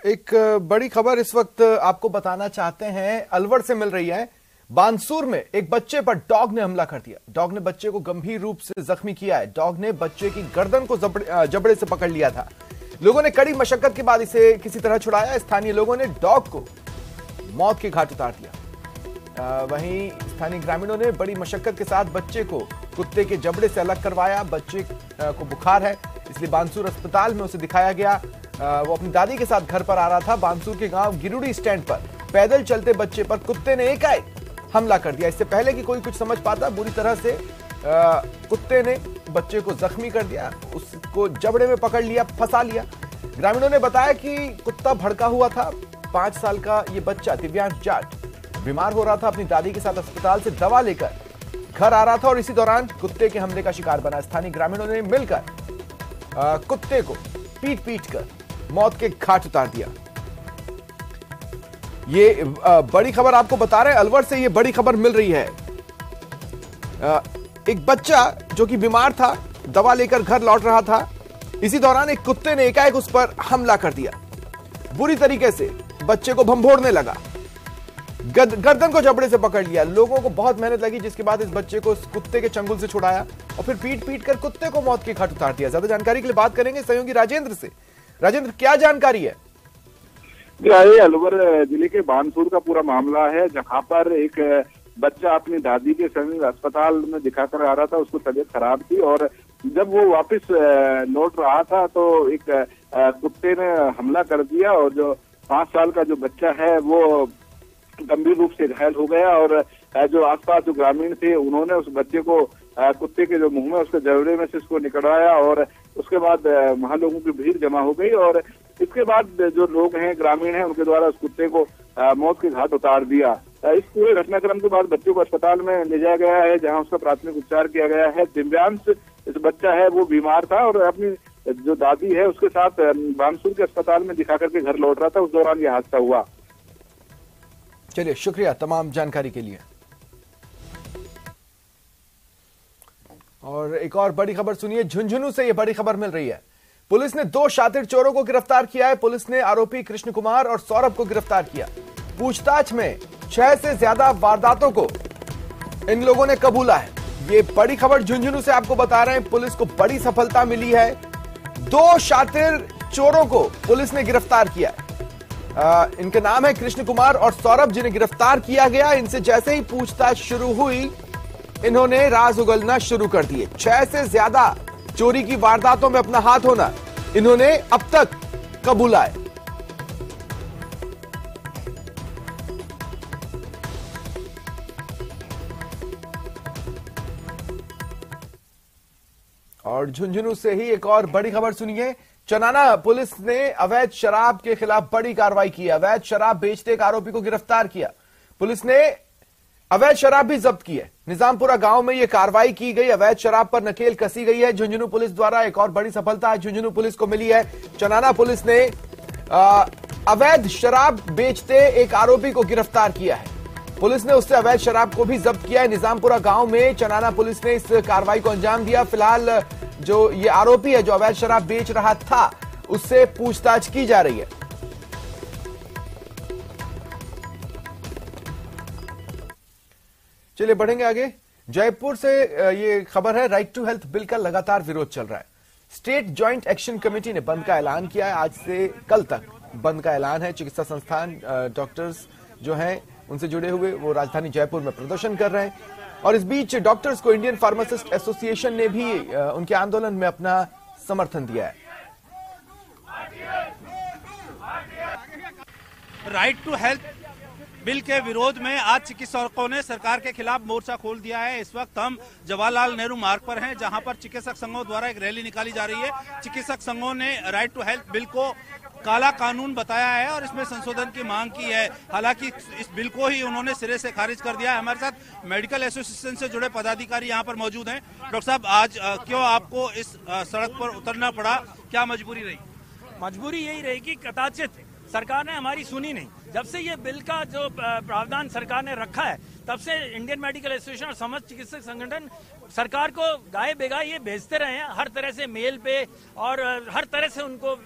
एक बड़ी खबर इस वक्त आपको बताना चाहते हैं, अलवर से मिल रही है। बानसूर में एक बच्चे पर डॉग ने हमला कर दिया। डॉग ने बच्चे को गंभीर रूप से जख्मी किया है। डॉग ने बच्चे की गर्दन को जबड़े से पकड़ लिया था। लोगों ने कड़ी मशक्कत के बाद इसे किसी तरह छुड़ाया। स्थानीय लोगों ने डॉग को मौत के घाट उतार दिया। वहीं स्थानीय ग्रामीणों ने बड़ी मशक्कत के साथ बच्चे को कुत्ते के जबड़े से अलग करवाया। बच्चे को बुखार है, इसलिए बानसूर अस्पताल में उसे दिखाया गया। वो अपनी दादी के साथ घर पर आ रहा था। बानसूर के गांव गिरुड़ी स्टैंड पर पैदल चलते बच्चे पर कुत्ते ने एकाएक हमला कर दिया। इससे पहले कि कोई कुछ समझ पाता, बुरी तरह से कुत्ते ने बच्चे को जख्मी कर दिया, उसको जबड़े में पकड़ लिया, फंसा लिया। ग्रामीणों ने बताया कि कुत्ता भड़का हुआ था। 5 साल का ये बच्चा दिव्यांश जाट बीमार हो रहा था। अपनी दादी के साथ अस्पताल से दवा लेकर घर आ रहा था और इसी दौरान कुत्ते के हमले का शिकार बना। स्थानीय ग्रामीणों ने मिलकर कुत्ते को पीट पीट कर मौत के घाट उतार दिया। ये बड़ी खबर आपको बता रहे हैं, अलवर से ये बड़ी खबर मिल रही है। एक बच्चा जो कि बीमार था, दवा लेकर घर लौट रहा था, इसी दौरान एक कुत्ते ने एकाएक उस पर हमला कर दिया। बुरी तरीके से बच्चे को भंभोड़ने लगा, गर्दन को जबड़े से पकड़ लिया। लोगों को बहुत मेहनत लगी, जिसके बाद इस बच्चे को कुत्ते के चंगुल से छुड़ाया और फिर पीट पीट कर कुत्ते को मौत के घाट उतार दिया। ज्यादा जानकारी के लिए बात करेंगे सहयोगी राजेंद्र से। राजेंद्र, क्या जानकारी है? अलवर जिले के बानसूर का पूरा मामला है, जहां पर एक बच्चा अपनी दादी के संग अस्पताल में दिखाकर आ रहा था। उसको तबीयत खराब थी और जब वो वापस लौट रहा था तो एक कुत्ते ने हमला कर दिया और जो 5 साल का जो बच्चा है वो गंभीर रूप से घायल हो गया। और जो आसपास जो ग्रामीण थे उन्होंने उस बच्चे को कुत्ते के जो मुंह में उसके जबड़े में से उसको निकलवाया और उसके बाद वहां लोगों की भीड़ जमा हो गई और इसके बाद जो लोग हैं, ग्रामीण हैं, उनके द्वारा उस कुत्ते को मौत के घाट उतार दिया। इस पूरे घटनाक्रम के बाद बच्चे को अस्पताल में ले जाया गया है, जहां उसका प्राथमिक उपचार किया गया है। दिव्यांश इस बच्चा है वो बीमार था और अपनी जो दादी है उसके साथ बानसूर के अस्पताल में दिखा करके घर लौट रहा था। उस दौरान यह हादसा हुआ। चलिए, शुक्रिया तमाम जानकारी के लिए। और एक और बड़ी खबर सुनिए, झुंझुनू से ये बड़ी खबर मिल रही है। पुलिस ने 2 शातिर चोरों को गिरफ्तार किया है। पुलिस ने आरोपी कृष्ण कुमार और सौरभ को गिरफ्तार किया। पूछताछ में 6 से ज्यादा वारदातों को इन लोगों ने कबूला है। ये बड़ी खबर झुंझुनू से आपको बता रहे हैं। पुलिस को बड़ी सफलता मिली है। 2 शातिर चोरों को पुलिस ने गिरफ्तार किया है। इनके नाम है कृष्ण कुमार और सौरभ, जिन्हें गिरफ्तार किया गया। इनसे जैसे ही पूछताछ शुरू हुई, इन्होंने राज उगलना शुरू कर दिए। 6 से ज्यादा चोरी की वारदातों में अपना हाथ होना इन्होंने अब तक कबूला है। और झुंझुनू से ही एक और बड़ी खबर सुनिए। चनाना पुलिस ने अवैध शराब के खिलाफ बड़ी कार्रवाई की है। अवैध शराब बेचते एक आरोपी को गिरफ्तार किया। पुलिस ने अवैध शराब भी जब्त की है। निजामपुरा गांव में यह कार्रवाई की गई। अवैध शराब पर नकेल कसी गई है झुंझुनू पुलिस द्वारा। एक और बड़ी सफलता झुंझुनू पुलिस को मिली है। चनाना पुलिस ने अवैध शराब बेचते एक आरोपी को गिरफ्तार किया है। पुलिस ने उससे अवैध शराब को भी जब्त किया है। निजामपुरा गांव में चनाना पुलिस ने इस कार्रवाई को अंजाम दिया। फिलहाल जो ये आरोपी है जो अवैध शराब बेच रहा था, उससे पूछताछ की जा रही है। चलिए बढ़ेंगे आगे। जयपुर से ये खबर है, राइट टू हेल्थ बिल का लगातार विरोध चल रहा है। स्टेट जॉइंट एक्शन कमेटी ने बंद का ऐलान किया है। आज से कल तक बंद का ऐलान है। चिकित्सा संस्थान, डॉक्टर्स जो हैं उनसे जुड़े हुए, वो राजधानी जयपुर में प्रदर्शन कर रहे हैं। और इस बीच डॉक्टर्स को इंडियन फार्मासिस्ट एसोसिएशन ने भी उनके आंदोलन में अपना समर्थन दिया है। राइट टू हेल्थ बिल के विरोध में आज चिकित्सकों ने सरकार के खिलाफ मोर्चा खोल दिया है। इस वक्त हम जवाहरलाल नेहरू मार्ग पर हैं, जहां पर चिकित्सक संघों द्वारा एक रैली निकाली जा रही है। चिकित्सक संघों ने राइट टू हेल्थ बिल को काला कानून बताया है और इसमें संशोधन की मांग की है। हालांकि इस बिल को ही उन्होंने सिरे से खारिज कर दिया है। हमारे साथ मेडिकल एसोसिएशन से जुड़े पदाधिकारी यहाँ पर मौजूद हैं। डॉक्टर साहब, आज क्यों आपको इस सड़क पर उतरना पड़ा, क्या मजबूरी रही? मजबूरी यही रही कि कदाचित सरकार ने हमारी सुनी नहीं। जब से ये बिल का जो प्रावधान सरकार ने रखा है, तब से इंडियन मेडिकल एसोसिएशन और समस्त चिकित्सक संगठन सरकार को गाय बेगाय ये भेजते रहे हैं, हर तरह से मेल पे और हर तरह से उनको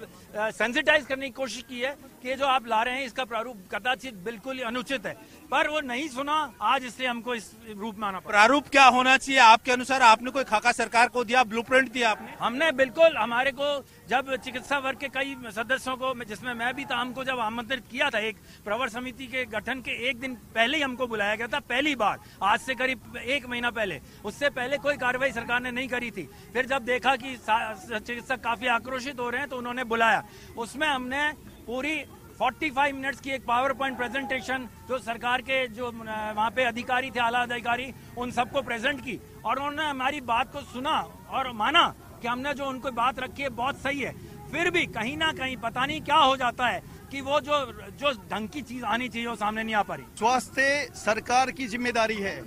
सेंसिटाइज करने की कोशिश की है कि ये जो आप ला रहे हैं इसका प्रारूप कदाचित बिल्कुल ही अनुचित है, पर वो नहीं सुना आज, इसलिए हमको इस रूप में आना पड़ा। प्रारूप क्या होना चाहिए आपके अनुसार? आपने कोई खाका सरकार को दिया, ब्लूप्रिंट दिया आपने? हमने बिल्कुल, हमारे को जब चिकित्सा वर्ग के कई सदस्यों को, जिसमें मैं भी था, हमको जब आमंत्रित किया था एक प्रवर समिति के गठन के एक दिन पहले ही हमको बुलाया गया था, पहली बार, आज से करीब 1 महीना पहले। उससे पहले कोई कार्रवाई सरकार ने नहीं करी थी। फिर जब देखा कि चिकित्सक काफी आक्रोशित हो रहे हैं तो उन्होंने बुलाया। उसमें हमने पूरी 45 मिनट्स की एक पावर पॉइंट प्रेजेंटेशन जो सरकार के जो वहाँ पे अधिकारी थे, आला अधिकारी, उन सबको प्रेजेंट की और उन्होंने हमारी बात को सुना और माना कि हमने जो उनको बात रखी है बहुत सही है। फिर भी कहीं ना कहीं पता नहीं क्या हो जाता है कि वो जो ढंग की चीज आनी चाहिए वो सामने नहीं आ पा रही। स्वास्थ्य सरकार की जिम्मेदारी है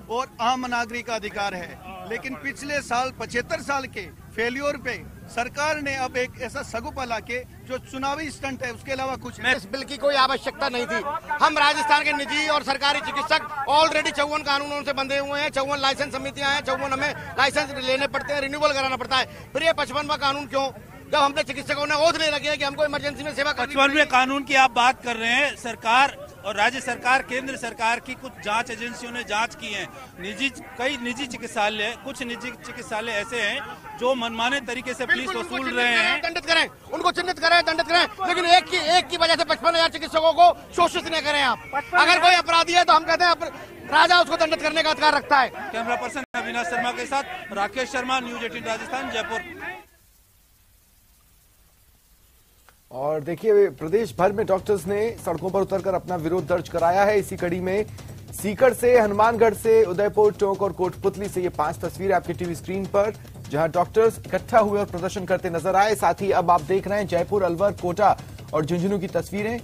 और आम नागरिक का अधिकार है, लेकिन पिछले साल 75 साल के फेल्योर पे सरकार ने अब एक ऐसा सगुपा लाके जो चुनावी स्टंट है, उसके अलावा कुछ नहीं। इस बिल की कोई आवश्यकता नहीं थी। हम राजस्थान के निजी और सरकारी चिकित्सक ऑलरेडी 54 कानूनों से बंधे हुए हैं, 54 लाइसेंस समितियां हैं, 54 हमें लाइसेंस लेने पड़ते हैं, रिन्यूअल कराना पड़ता है। फिर ये 55वां कानून क्यों, जब हमने चिकित्सकों ने ओथ ले रखी है कि हमको इमरजेंसी में सेवा करनी। 55वें कानून की आप बात कर रहे हैं। सरकार और राज्य सरकार, केंद्र सरकार की कुछ जांच एजेंसियों ने जांच की है। कई निजी चिकित्सालय, कुछ निजी चिकित्सालय ऐसे हैं जो मनमाने तरीके से फीस वसूल रहे हैं। दंडित करें, उनको चिन्हित करें, दंडित करें, लेकिन एक की वजह से 55,000 चिकित्सकों को शोषित न करें आप। अगर कोई अपराधी है तो हम कहते हैं राजा उसको दंडित करने का अधिकार रखता है। कैमरा पर्सन अविनाश शर्मा के साथ राकेश शर्मा, न्यूज 18 राजस्थान, जयपुर। और देखिए, प्रदेश भर में डॉक्टर्स ने सड़कों पर उतरकर अपना विरोध दर्ज कराया है। इसी कड़ी में सीकर से, हनुमानगढ़ से, उदयपुर, टोंक और कोटपुतली से ये 5 तस्वीरें आपके टीवी स्क्रीन पर, जहां डॉक्टर्स इकट्ठा हुए और प्रदर्शन करते नजर आए। साथ ही अब आप देख रहे हैं जयपुर, अलवर, कोटा और झुंझुनू की तस्वीरें।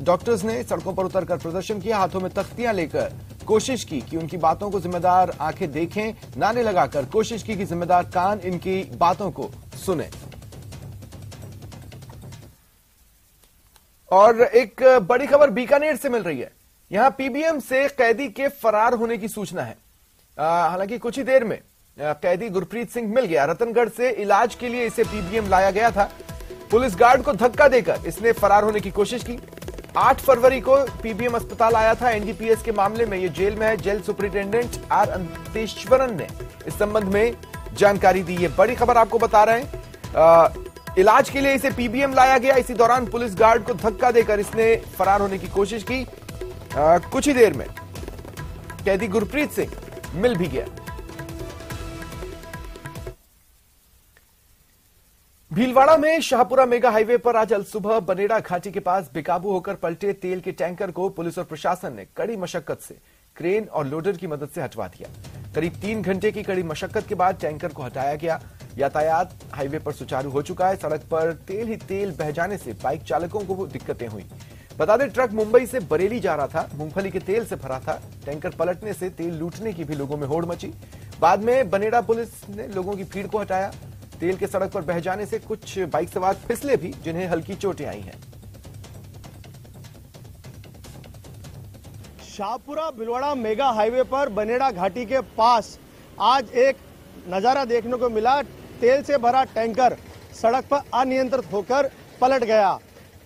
डॉक्टर्स ने सड़कों पर उतरकर प्रदर्शन किया, हाथों में तख्तियां लेकर कोशिश की कि उनकी बातों को जिम्मेदार आंखें देखें, नारे लगाकर कोशिश की कि जिम्मेदार कान इनकी बातों को सुने। और एक बड़ी खबर बीकानेर से मिल रही है। यहां पीबीएम से कैदी के फरार होने की सूचना है। हालांकि कुछ ही देर में कैदी गुरप्रीत सिंह मिल गया। रतनगढ़ से इलाज के लिए इसे पीबीएम लाया गया था। पुलिस गार्ड को धक्का देकर इसने फरार होने की कोशिश की। 8 फरवरी को पीबीएम अस्पताल आया था। एनडीपीएस के मामले में ये जेल में है। जेल सुपरिटेंडेंट आर अंतेश्वरन ने इस संबंध में जानकारी दी। ये बड़ी खबर आपको बता रहे हैं। इलाज के लिए इसे पीबीएम लाया गया। इसी दौरान पुलिस गार्ड को धक्का देकर इसने फरार होने की कोशिश की। कुछ ही देर में कैदी गुरप्रीत सिंह मिल भी गया। भीलवाड़ा में शाहपुरा मेगा हाईवे पर आज अलसुबह बनेड़ा घाटी के पास बेकाबू होकर पलटे तेल के टैंकर को पुलिस और प्रशासन ने कड़ी मशक्कत से क्रेन और लोडर की मदद से हटवा दिया। करीब 3 घंटे की कड़ी मशक्कत के बाद टैंकर को हटाया गया। यातायात हाईवे पर सुचारू हो चुका है। सड़क पर तेल ही तेल बह जाने से बाइक चालकों को दिक्कतें हुई। बता दें, ट्रक मुंबई से बरेली जा रहा था, मूंगफली के तेल से भरा था। टैंकर पलटने से तेल लूटने की भी लोगों में होड़ मची। बाद में बनेड़ा पुलिस ने लोगों की भीड़ को हटाया। तेल के सड़क पर बह जाने से कुछ बाइक सवार फिसले भी, जिन्हें हल्की चोटें आई हैं। शाहपुरा भीलवाड़ा मेगा हाईवे पर बनेड़ा घाटी के पास आज एक नजारा देखने को मिला। तेल से भरा टैंकर सड़क पर अनियंत्रित होकर पलट गया।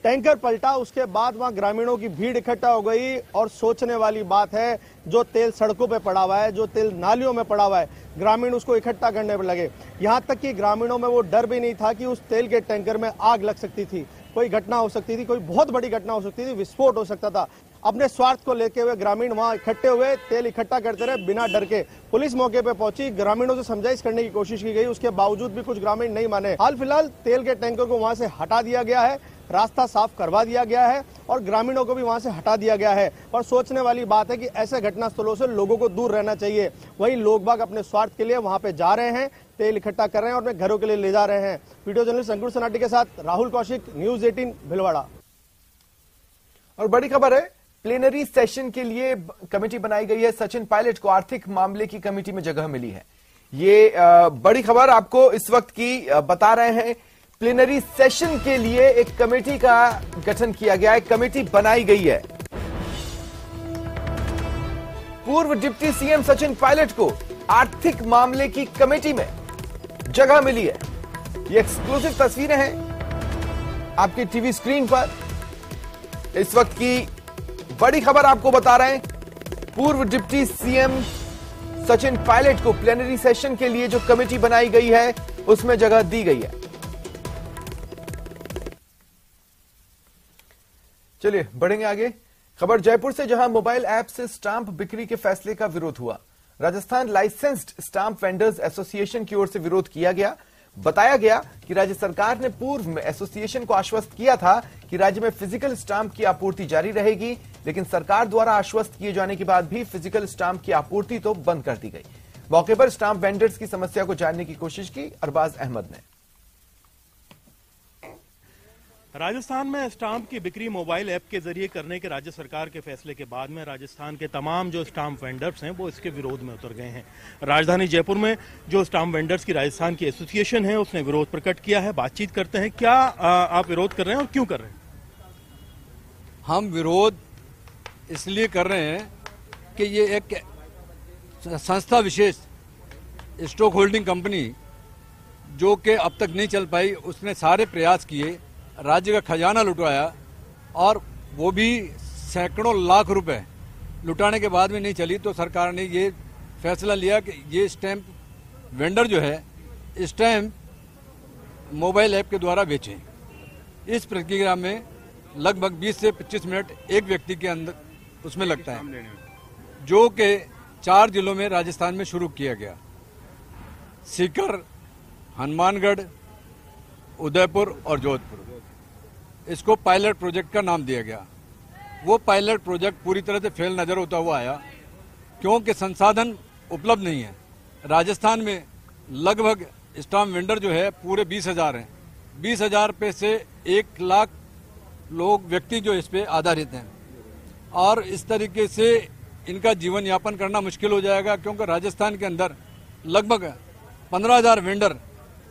टैंकर पलटा, उसके बाद वहां ग्रामीणों की भीड़ इकट्ठा हो गई। और सोचने वाली बात है, जो तेल सड़कों पे पड़ा हुआ है, जो तेल नालियों में पड़ा हुआ है, ग्रामीण उसको इकट्ठा करने पर लगे। यहां तक कि ग्रामीणों में वो डर भी नहीं था कि उस तेल के टैंकर में आग लग सकती थी, कोई घटना हो सकती थी, कोई बहुत बड़ी घटना हो सकती थी, विस्फोट हो सकता था। अपने स्वार्थ को लेके हुए ग्रामीण वहां इकट्ठे हुए, तेल इकट्ठा करते रहे बिना डर के। पुलिस मौके पे पहुंची, ग्रामीणों से समझाइश करने की कोशिश की गई, उसके बावजूद भी कुछ ग्रामीण नहीं माने। हाल फिलहाल तेल के टैंकर को वहां से हटा दिया गया है, रास्ता साफ करवा दिया गया है और ग्रामीणों को भी वहां से हटा दिया गया है। पर सोचने वाली बात है कि ऐसे घटना स्थलों से लोगों को दूर रहना चाहिए। वहीं लोग बाग अपने स्वार्थ के लिए वहां पे जा रहे हैं, तेल इकट्ठा कर रहे हैं और अपने घरों के लिए ले जा रहे हैं। वीडियो जर्नलिस्ट अंकुर सनाटी के साथ राहुल कौशिक, न्यूज 18 भीलवाड़ा। और बड़ी खबर है, प्लेनरी सेशन के लिए कमेटी बनाई गई है। सचिन पायलट को आर्थिक मामले की कमेटी में जगह मिली है। ये बड़ी खबर आपको इस वक्त की बता रहे हैं। प्लेनरी सेशन के लिए एक कमेटी का गठन किया गया है, कमेटी बनाई गई है। पूर्व डिप्टी सीएम सचिन पायलट को आर्थिक मामले की कमेटी में जगह मिली है। ये एक्सक्लूसिव तस्वीरें हैं आपकी टीवी स्क्रीन पर। इस वक्त की बड़ी खबर आपको बता रहे हैं। पूर्व डिप्टी सीएम सचिन पायलट को प्लेनरी सेशन के लिए जो कमेटी बनाई गई है उसमें जगह दी गई है। चलिए बढ़ेंगे आगे। खबर जयपुर से, जहां मोबाइल ऐप से स्टांप बिक्री के फैसले का विरोध हुआ। Rajasthan licensed stamp vendors association की ओर से विरोध किया गया। बताया गया कि राज्य सरकार ने पूर्व में एसोसिएशन को आश्वस्त किया था कि राज्य में फिजिकल स्टांप की आपूर्ति जारी रहेगी, लेकिन सरकार द्वारा आश्वस्त किए जाने के बाद भी फिजिकल स्टांप की आपूर्ति तो बंद कर दी गई। मौके पर स्टांप वेंडर्स की समस्या को जानने की कोशिश की अरबाज अहमद ने। राजस्थान में स्टाम्प की बिक्री मोबाइल ऐप के जरिए करने के राज्य सरकार के फैसले के बाद में राजस्थान के तमाम जो स्टाम्प वेंडर्स हैं वो इसके विरोध में उतर गए हैं। राजधानी जयपुर में जो स्टाम्प वेंडर्स की राजस्थान की एसोसिएशन है उसने विरोध प्रकट किया है। बातचीत करते हैं, क्या आप विरोध कर रहे हैं और क्यों कर रहे हैं? हम विरोध इसलिए कर रहे हैं कि ये एक संस्था विशेष स्टॉक होल्डिंग कंपनी जो कि अब तक नहीं चल पाई, उसने सारे प्रयास किए, राज्य का खजाना लुटवाया और वो भी सैकड़ों लाख रुपए लुटाने के बाद में नहीं चली, तो सरकार ने ये फैसला लिया कि ये स्टैंप वेंडर जो है स्टैंप मोबाइल ऐप के द्वारा बेचें। इस प्रक्रिया में लगभग 20 से 25 मिनट एक व्यक्ति के अंदर उसमें लगता है, जो कि 4 जिलों में राजस्थान में शुरू किया गया। सीकर, हनुमानगढ़, उदयपुर और जोधपुर। इसको पायलट प्रोजेक्ट का नाम दिया गया। वो पायलट प्रोजेक्ट पूरी तरह से फेल नजर होता हुआ आया क्योंकि संसाधन उपलब्ध नहीं है। राजस्थान में लगभग स्टाम्प वेंडर जो है पूरे 20,000 हैं। 20,000 पे से 1 लाख लोग व्यक्ति जो इस पे आधारित हैं और इस तरीके से इनका जीवन यापन करना मुश्किल हो जाएगा क्योंकि राजस्थान के अंदर लगभग 15,000 वेंडर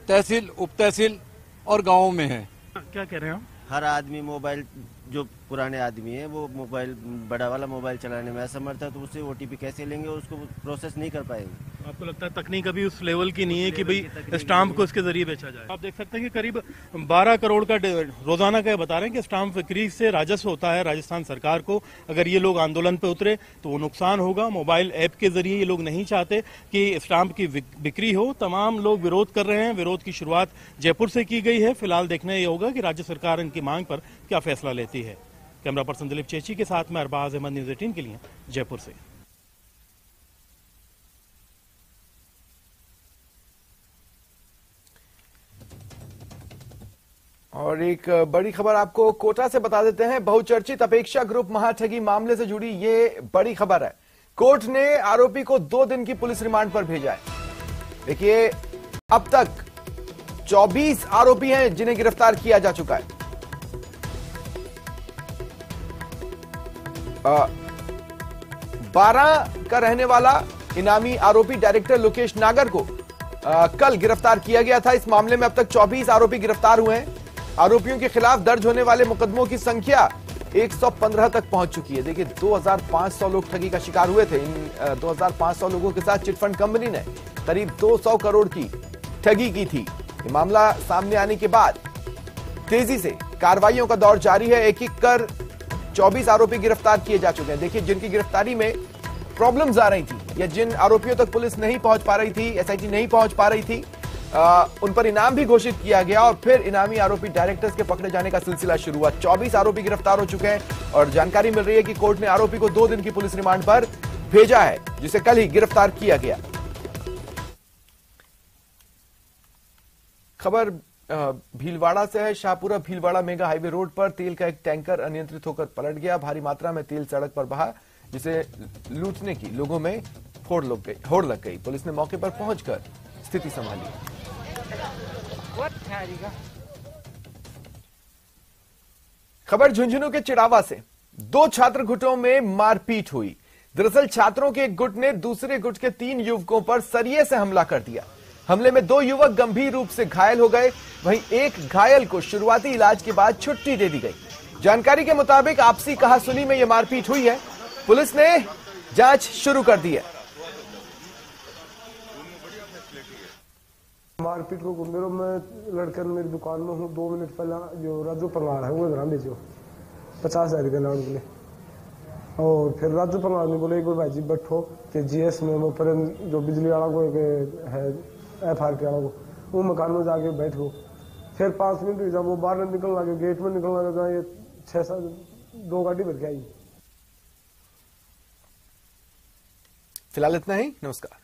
तहसील, उप तहसील और गाँवों में है। क्या कह रहे हैं आप? हर आदमी मोबाइल, जो पुराने आदमी है वो मोबाइल, बड़ा वाला मोबाइल चलाने में असमर्थ है, तो उससे ओटीपी कैसे लेंगे और उसको प्रोसेस नहीं कर पाएंगे। आपको लगता है तकनीक अभी उस लेवल की नहीं है कि भाई स्टाम्प को इसके जरिए बेचा जाए? आप देख सकते हैं कि करीब 12 करोड़ का रोजाना का बता रहे हैं कि स्टाम्प बिक्री से राजस्व होता है राजस्थान सरकार को। अगर ये लोग आंदोलन पे उतरे तो वो नुकसान होगा। मोबाइल ऐप के जरिए ये लोग नहीं चाहते कि स्टाम्प की बिक्री हो। तमाम लोग विरोध कर रहे हैं। विरोध की शुरुआत जयपुर से की गई है। फिलहाल देखना ये होगा कि राज्य सरकार इनकी मांग पर क्या फैसला लेती है। कैमरा पर्सन दिलीप चेची के साथ में अरबाज अहमद, न्यूज़ 18 के लिए जयपुर से। और एक बड़ी खबर आपको कोटा से बता देते हैं। बहुचर्चित अपेक्षा ग्रुप महाठगी मामले से जुड़ी ये बड़ी खबर है। कोर्ट ने आरोपी को 2 दिन की पुलिस रिमांड पर भेजा है। देखिए, अब तक 24 आरोपी हैं जिन्हें गिरफ्तार किया जा चुका है। 12 का रहने वाला इनामी आरोपी डायरेक्टर लोकेश नागर को कल गिरफ्तार किया गया था। इस मामले में अब तक 24 आरोपी गिरफ्तार हुए हैं। आरोपियों के खिलाफ दर्ज होने वाले मुकदमों की संख्या 115 तक पहुंच चुकी है। देखिए, 2500 लोग ठगी का शिकार हुए थे। इन 2500 लोगों के साथ चिटफंड कंपनी ने करीब 200 करोड़ की ठगी की थी। ये मामला सामने आने के बाद तेजी से कार्रवाइयों का दौर जारी है। एक एक कर 24 आरोपी गिरफ्तार किए जा चुके हैं। देखिए, जिनकी गिरफ्तारी में प्रॉब्लम्स आ रही थी या जिन आरोपियों तक पुलिस नहीं पहुंच पा रही थी, एसआईटी नहीं पहुंच पा रही थी, उन पर इनाम भी घोषित किया गया और फिर इनामी आरोपी डायरेक्टर्स के पकड़े जाने का सिलसिला शुरू हुआ। 24 आरोपी गिरफ्तार हो चुके हैं और जानकारी मिल रही है कि कोर्ट ने आरोपी को 2 दिन की पुलिस रिमांड पर भेजा है, जिसे कल ही गिरफ्तार किया गया। खबर भीलवाड़ा से है। Shahpura Bhilwara mega highway road पर तेल का एक टैंकर अनियंत्रित होकर पलट गया। भारी मात्रा में तेल सड़क पर बहा, जिसे लूटने की लोगों में होड़ लग गई। पुलिस ने मौके पर पहुंचकर स्थिति संभाली। खबर झुंझुनू के चिड़ावा से। 2 छात्र गुटों में मारपीट हुई। दरअसल छात्रों के एक गुट ने दूसरे गुट के 3 युवकों पर सरिये से हमला कर दिया। हमले में 2 युवक गंभीर रूप से घायल हो गए, वहीं एक घायल को शुरुआती इलाज के बाद छुट्टी दे दी गई। जानकारी के मुताबिक आपसी कहासुनी में यह मारपीट हुई है। पुलिस ने जांच शुरू कर दी है। मारपीट को गुंडे मैं लड़के मेरी दुकान में हूँ 2 मिनट पहले जो राजू पंगाड़ है वो घर भेजो 50,000 के नाम के लिए। और फिर राजू पंगाड़ ने बोले एक बार भाई जी बैठो कि जीएस में वो पर जो बिजली वाला को है FR के वाला को वो मकान में जाके बैठो। फिर 5 मिनट जब वो बाहर निकलने लगे गेट में निकलने लगा ये 6-7 2 गाड़ी भर के आई। फिलहाल इतना ही, नमस्कार।